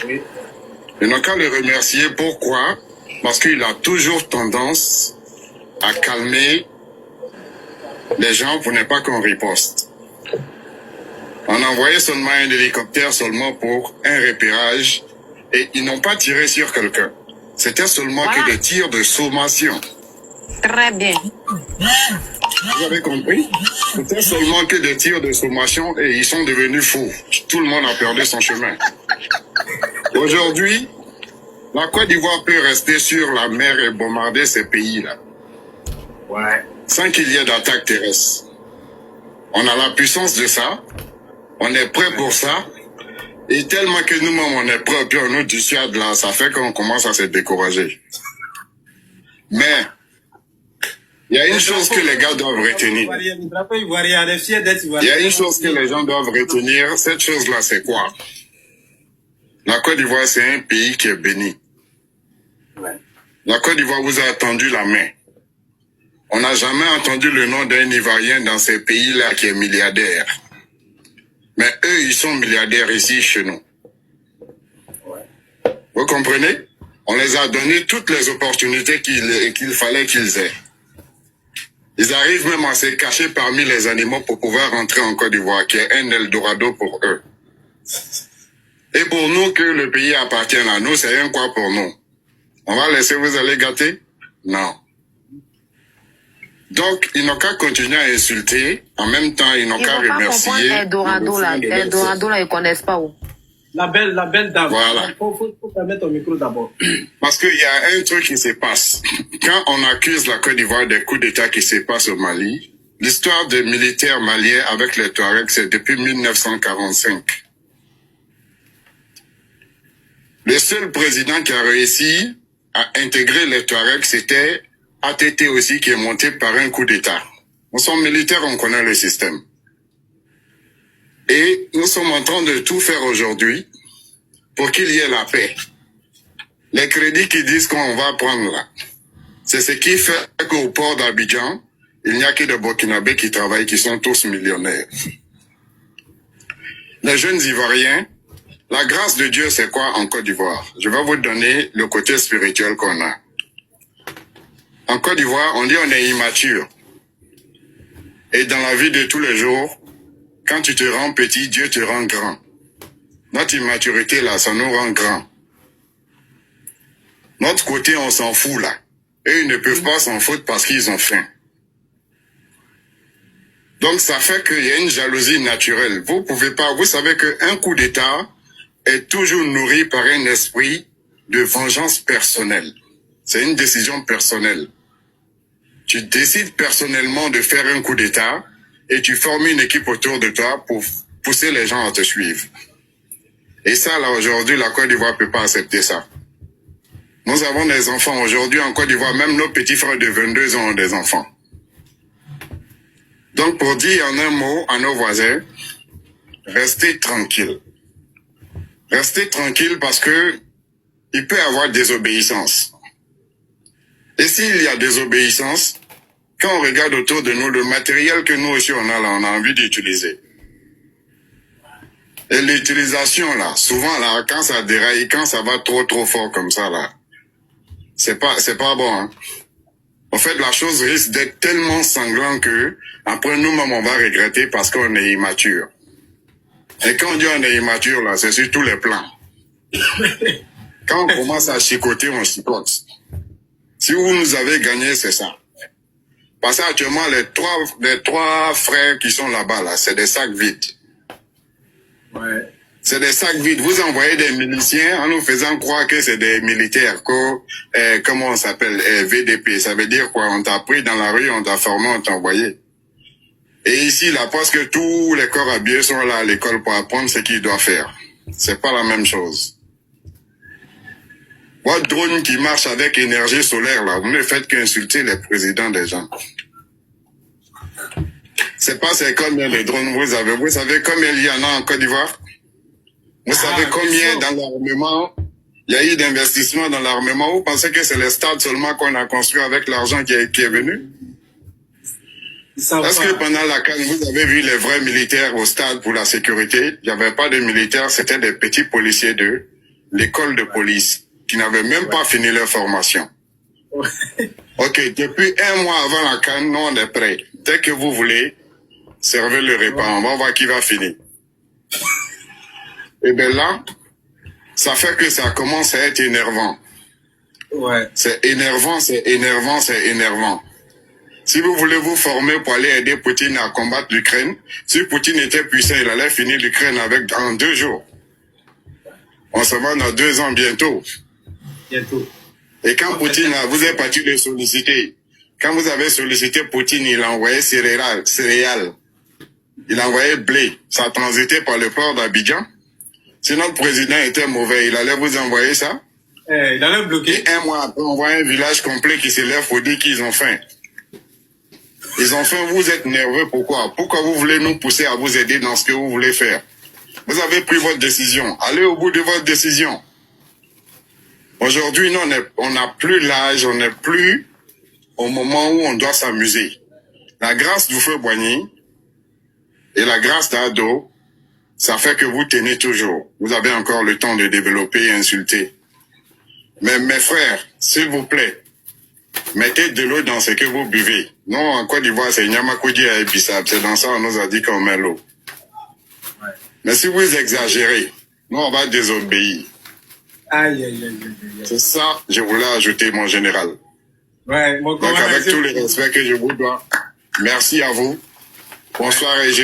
Oui. Ils n'ont qu'à le remercier. Pourquoi? Parce qu'il a toujours tendance à calmer les gens pour ne pas qu'on riposte. On a envoyé seulement un hélicoptère seulement pour un repérage et ils n'ont pas tiré sur quelqu'un. C'était seulement que des tirs de sommation. Très bien. Vous avez compris? C'était seulement que des tirs de sommation et ils sont devenus fous. Tout le monde a perdu son chemin. Aujourd'hui, la Côte d'Ivoire peut rester sur la mer et bombarder ces pays-là. Ouais. Sans qu'il y ait d'attaque terrestre. On a la puissance de ça. On est prêt pour ça. Et tellement que nous-mêmes, on est prêts, puis on nous dissuade là, ça fait qu'on commence à se décourager. Mais, il y a une chose que les gars doivent retenir. Il y a une chose que les gens doivent retenir. Cette chose-là, c'est quoi? La Côte d'Ivoire, c'est un pays qui est béni. La Côte d'Ivoire vous a tendu la main. On n'a jamais entendu le nom d'un Ivoirien dans ces pays-là qui est milliardaire. Mais eux, ils sont milliardaires ici chez nous. Vous comprenez? On les a donné toutes les opportunités qu'il fallait qu'ils aient. Ils arrivent même à se cacher parmi les animaux pour pouvoir rentrer en Côte d'Ivoire, qui est un Eldorado pour eux. Et pour nous, que le pays appartienne à nous, c'est un quoi pour nous? On va laisser vous aller gâter? Non. Donc, ils n'ont qu'à continuer à insulter. En même temps, ils n'ont qu'à remercier. Eldorado, là, ils connaissent pas où. La belle dame. Voilà. Faut mettre ton micro d'abord. Parce qu'il y a un truc qui se passe. Quand on accuse la Côte d'Ivoire des coups d'État qui se passent au Mali, l'histoire des militaires maliens avec les Touaregs, c'est depuis 1945. Le seul président qui a réussi à intégrer les Touaregs, c'était ATT aussi, qui est monté par un coup d'État. Nous sommes militaires, on connaît le système. Et nous sommes en train de tout faire aujourd'hui pour qu'il y ait la paix. Les crédits qui disent qu'on va prendre là, c'est ce qui fait qu'au port d'Abidjan, il n'y a que des Burkinabés qui travaillent, qui sont tous millionnaires. Les jeunes Ivoiriens, la grâce de Dieu, c'est quoi en Côte d'Ivoire? Je vais vous donner le côté spirituel qu'on a. En Côte d'Ivoire, on dit on est immature. Et dans la vie de tous les jours, quand tu te rends petit, Dieu te rend grand. Notre immaturité là, ça nous rend grand. Notre côté, on s'en fout là. Eux, ils ne peuvent pas s'en foutre parce qu'ils ont faim. Donc ça fait qu'il y a une jalousie naturelle. Vous pouvez pas, vous savez qu'un coup d'État est toujours nourri par un esprit de vengeance personnelle. C'est une décision personnelle. Tu décides personnellement de faire un coup d'État et tu formes une équipe autour de toi pour pousser les gens à te suivre. Et ça, là, aujourd'hui, la Côte d'Ivoire ne peut pas accepter ça. Nous avons des enfants aujourd'hui en Côte d'Ivoire, même nos petits frères de 22 ans ont des enfants. Donc, pour dire en un mot à nos voisins, restez tranquille. Restez tranquille parce que il peut y avoir désobéissance. Et s'il y a désobéissance, quand on regarde autour de nous, le matériel que nous aussi on a là, on a envie d'utiliser. Et l'utilisation là, souvent là, quand ça déraille, quand ça va trop fort comme ça là, c'est pas bon. Hein? En fait, la chose risque d'être tellement sanglante que après nous-mêmes on va regretter parce qu'on est immature. Et quand on dit on est immature là, c'est sur tous les plans. Quand on commence à chicoter, on chicote. Si vous nous avez gagné, c'est ça. Parce qu'actuellement, les trois frères qui sont là-bas, là, c'est des sacs vides. Ouais. C'est des sacs vides. Vous envoyez des miliciens en nous faisant croire que c'est des militaires. Comment on s'appelle? VDP. Ça veut dire quoi? On t'a pris dans la rue, on t'a formé, on t'a envoyé. Et ici, là, parce que tous les corps habillés sont là à l'école pour apprendre ce qu'ils doivent faire. C'est pas la même chose. Votre drone qui marche avec énergie solaire, là, vous ne faites qu'insulter les présidents des gens. C'est pas c'est combien de drones vous avez. Vous savez combien il y en a en Côte d'Ivoire? Vous savez combien dans l'armement, il y a eu d'investissement dans l'armement? Vous pensez que c'est les stades seulement qu'on a construit avec l'argent qui est venu? Est-ce que pendant la CAN, vous avez vu les vrais militaires au stade pour la sécurité? Il n'y avait pas de militaires, c'était des petits policiers l'école de police, qui n'avaient même pas fini leur formation. Ouais. Ok, depuis un mois avant la CAN, nous on est prêts. Dès que vous voulez, servez le repas, on va voir qui va finir. Et bien là, ça fait que ça commence à être énervant. Ouais. C'est énervant, c'est énervant, c'est énervant. Si vous voulez vous former pour aller aider Poutine à combattre l'Ukraine, si Poutine était puissant, il allait finir l'Ukraine en 2 jours. On se va dans 2 ans bientôt. Bientôt. Et quand Poutine, vous êtes parti le solliciter, quand vous avez sollicité Poutine, il a envoyé céréales, il a envoyé blé, ça transitait par le port d'Abidjan. Si notre président était mauvais, il allait vous envoyer ça. Il allait bloquer. Et un mois après, on voit un village complet qui se lève pour dire qu'ils ont faim. Ils ont faim, vous êtes nerveux, pourquoi? Pourquoi vous voulez nous pousser à vous aider dans ce que vous voulez faire? Vous avez pris votre décision, allez au bout de votre décision. Aujourd'hui, nous, on n'a plus l'âge, on n'est plus au moment où on doit s'amuser. La grâce du feu Boigny et la grâce d'Ado, ça fait que vous tenez toujours. Vous avez encore le temps de développer et insulter. Mais mes frères, s'il vous plaît, mettez de l'eau dans ce que vous buvez. Non, en Côte d'Ivoire, c'est Nyamakoudi et Bissab. C'est dans ça qu'on nous a dit qu'on met l'eau. Ouais. Mais si vous exagérez, nous, on va désobéir. Aïe, aïe, aïe, aïe, aïe. C'est ça, je voulais ajouter, mon général. Ouais, mon Donc, commandant, avec tout le respect que je vous dois, merci à vous. Bonsoir et je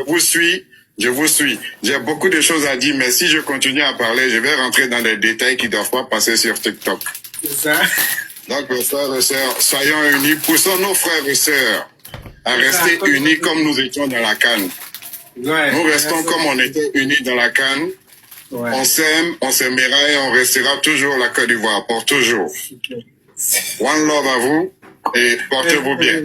vous suis. J'ai beaucoup de choses à dire, mais si je continue à parler, je vais rentrer dans des détails qui ne doivent pas passer sur TikTok. C'est ça. Donc, mes frères et sœurs, soyons unis, poussons nos frères et sœurs à rester unis comme nous étions dans la CAN. Ouais. Nous restons comme on était unis dans la CAN. Ouais. On s'aime, on s'aimera et on restera toujours la Côte d'Ivoire, pour toujours. One love à vous et portez-vous bien.